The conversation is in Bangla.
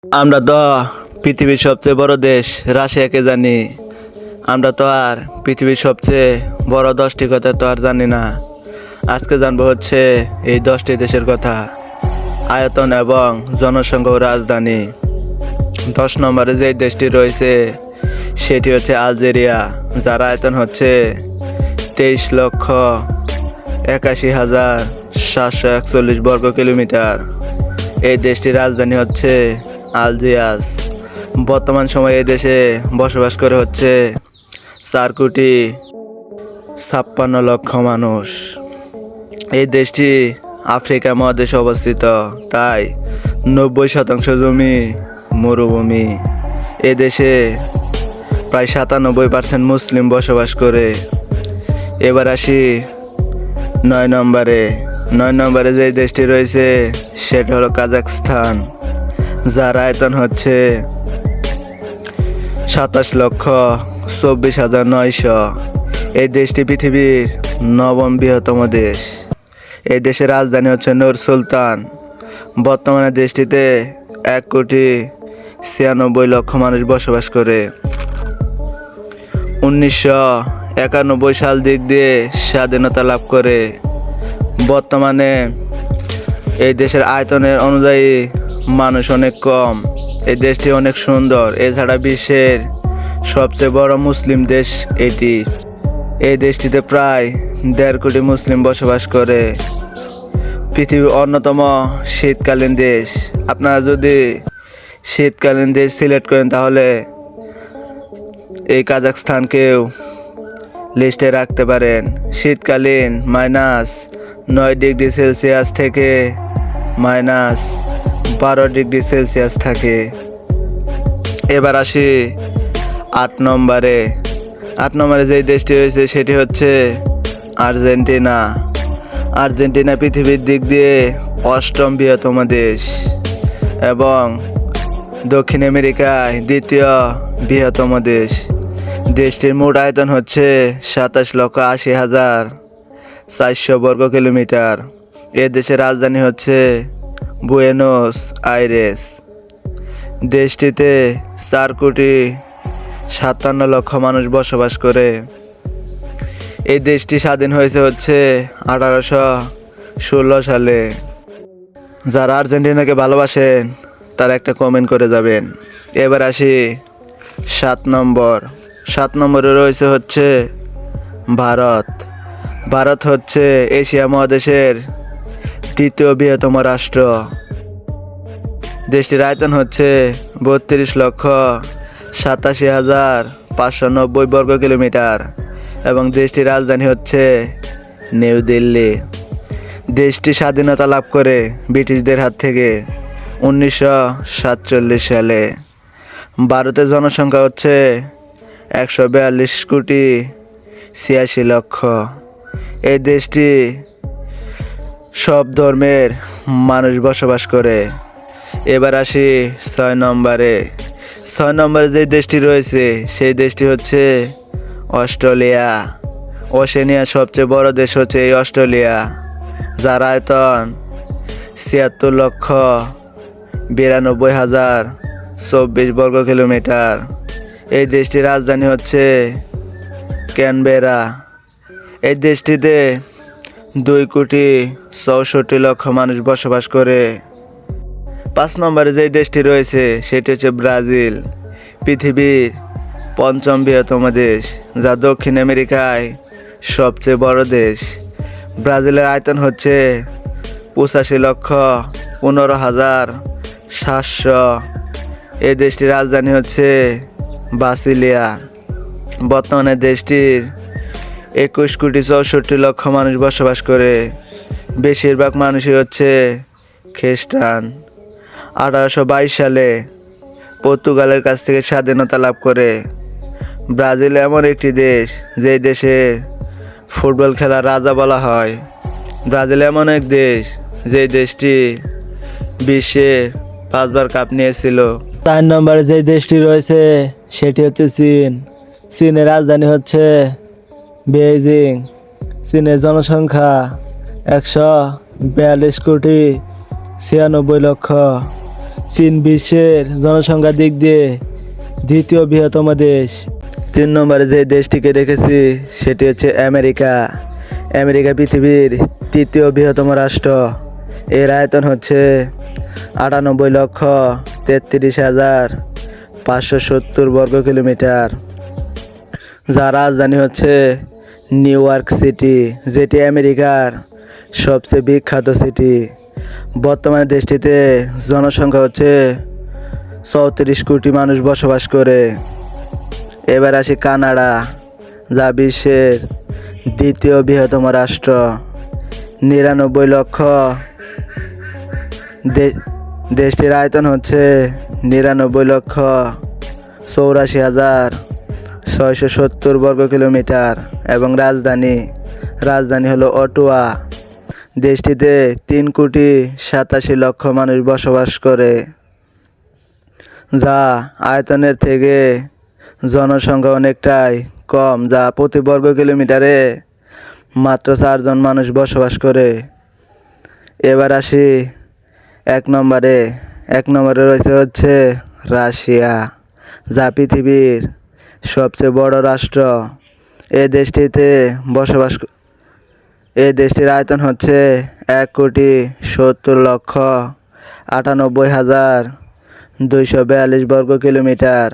আমরা তো পৃথিবীর সবচেয়ে বড় দেশ রাশিয়াকে জানি। আমরা তো আর পৃথিবীর সবচেয়ে বড় 10টি কথা তো আর জানি না। আজকে জানবো হচ্ছে এই 10টি দেশের কথা, আয়তন এবং জনসংখ্যা ও রাজধানী। 10 নম্বরে যে দেশটি রয়েছে সেটি হচ্ছে আলজেরিয়া, যার আয়তন হচ্ছে 23,81,741 বর্গ কিলোমিটার। এই দেশটির রাজধানী হচ্ছে আলজিয়ার্স। বর্তমান সময়ে এই দেশে বসবাস করে হচ্ছে 4,56,00,000 মানুষ। এই দেশটি আফ্রিকা মহাদেশে অবস্থিত, তাই 90% জমি মরুভূমি। এ দেশে প্রায় 97% মুসলিম বসবাস করে। এবার আসি 9 নম্বরে যে দেশটি রয়েছে সেটা হলো কাজাখস্তান, যার আয়তন হচ্ছে 27,24,900। এই দেশটি পৃথিবীর 9ম বৃহত্তম দেশ। এই দেশের রাজধানী হচ্ছে নূর সুলতান। বর্তমানে দেশটিতে 1,96,00,000 মানুষ বসবাস করে। 1991 সাল দিক দিয়ে স্বাধীনতা লাভ করে। বর্তমানে এই দেশের আয়তনের অনুযায়ী মানুষ অনেক কম। এই দেশটি অনেক সুন্দর। এছাড়া বিশ্বের সবচেয়ে বড় মুসলিম দেশ এটি। এই দেশটিতে প্রায় 1.5 কোটি মুসলিম বসবাস করে। পৃথিবীর অন্যতম শীতকালীন দেশ। আপনারা যদি শীতকালীন দেশ সিলেক্ট করেন তাহলে এই কাজাখস্তানকেও লিস্টে রাখতে পারেন। শীতকালীন -9 ডিগ্রি সেলসিয়াস থেকে -12 ডিগ্রি সেলসিয়াস থাকে। এবার আসি 8 নম্বরে যেই দেশটি রয়েছে সেটি হচ্ছে আর্জেন্টিনা। আর্জেন্টিনা পৃথিবীর দিক দিয়ে 8ম বৃহত্তম দেশ এবং দক্ষিণ আমেরিকায় 2য় বৃহত্তম দেশ। দেশটির মোট আয়তন হচ্ছে 27,80,400 বর্গ কিলোমিটার। এ দেশের রাজধানী হচ্ছে বুয়েনোস আইরেস। দেশটিতে 4,57,00,000 মানুষ বসবাস করে। এই দেশটি স্বাধীন হয়েছে হচ্ছে 1816 সালে। যারা আর্জেন্টিনাকে ভালোবাসেন তারা একটা কমেন্ট করে যাবেন। এবার আসি 7 নম্বরে রয়েছে হচ্ছে ভারত। ভারত হচ্ছে এশিয়া মহাদেশের 2য় বৃহত্তম রাষ্ট্র। দেশটির আয়তন হচ্ছে 32,87,590 বর্গ কিলোমিটার এবং দেশটির রাজধানী হচ্ছে নিউ দিল্লি। দেশটি স্বাধীনতা লাভ করে ব্রিটিশদের হাত থেকে 1947 সালে। ভারতের জনসংখ্যা হচ্ছে 142,86,00,000। এই দেশটি সব ধর্মের মানুষ বসবাস করে। এবার আসি 6 নম্বরে যে দেশটি রয়েছে সেই দেশটি হচ্ছে অস্ট্রেলিয়া। ওশেনিয়ার সবচেয়ে বড় দেশ হচ্ছে এই অস্ট্রেলিয়া, যার আয়তন 76,92,024 বর্গ কিলোমিটার। এই দেশটির রাজধানী হচ্ছে ক্যানবেরা। এই দেশটিতে 2,64,00,000 মানুষ বসবাস করে। 5 নম্বরে যে দেশটি রয়েছে সেটি হচ্ছে ব্রাজিল, পৃথিবীর 5ম বৃহত্তম দেশ, যা দক্ষিণ আমেরিকায় সবচেয়ে বড় দেশ। ব্রাজিলের আয়তন হচ্ছে 85,15,700। এই দেশটির রাজধানী হচ্ছে ব্রাসিলিয়া। বর্তমানে দেশটির 21,64,00,000 মানুষ বসবাস করে। বেশিরভাগ মানুষই হচ্ছে খ্রিস্টান। 1822 সালে পর্তুগালের কাছ থেকে স্বাধীনতা লাভ করে। ব্রাজিল এমন একটি দেশ যেই দেশে ফুটবল খেলার রাজা বলা হয়। ব্রাজিল এমন এক দেশ যেই দেশটি বিশ্বের 5বার কাপ নিয়েছিল। 4 নম্বরে যে দেশটি রয়েছে সেটি হচ্ছে চীন। চীনের রাজধানী হচ্ছে বেইজিং। চীনের জনসংখ্যা 142,96,00,000। চীন বিশ্বের জনসংখ্যার দিক দিয়ে দ্বিতীয় বৃহত্তম দেশ। 3 নম্বরে যে দেশটিকে রেখেছি সেটি হচ্ছে আমেরিকা। আমেরিকা পৃথিবীর তৃতীয় বৃহত্তম রাষ্ট্র। এর আয়তন হচ্ছে 98,33,570 বর্গ কিলোমিটার, যার রাজধানী হচ্ছে নিউ ইয়র্ক সিটি, যেটি আমেরিকার সবচেয়ে বিখ্যাত সিটি। বর্তমানে দেশটিতে জনসংখ্যা হচ্ছে 34 কোটি মানুষ বসবাস করে। এবার আসি কানাডা, যা বিশ্বের দ্বিতীয় বৃহত্তম রাষ্ট্র। 99 লক্ষ, দেশটির আয়তন হচ্ছে 99,84,670 বর্গ কিলোমিটার এবং রাজধানী হলো অটোয়া। দেশটিতে 3,87,00,000 মানুষ বসবাস করে, যা আয়তনের থেকে জনসংখ্যা অনেকটাই কম, যা প্রতি বর্গ কিলোমিটারে মাত্র 4 জন মানুষ বসবাস করে। এবার আসি এক নম্বরে রয়েছে হচ্ছে রাশিয়া, যা পৃথিবীর সবচেয়ে বড় রাষ্ট্র। এই দেশটির আয়তন হচ্ছে 1,70,98,242 বর্গ কিলোমিটার।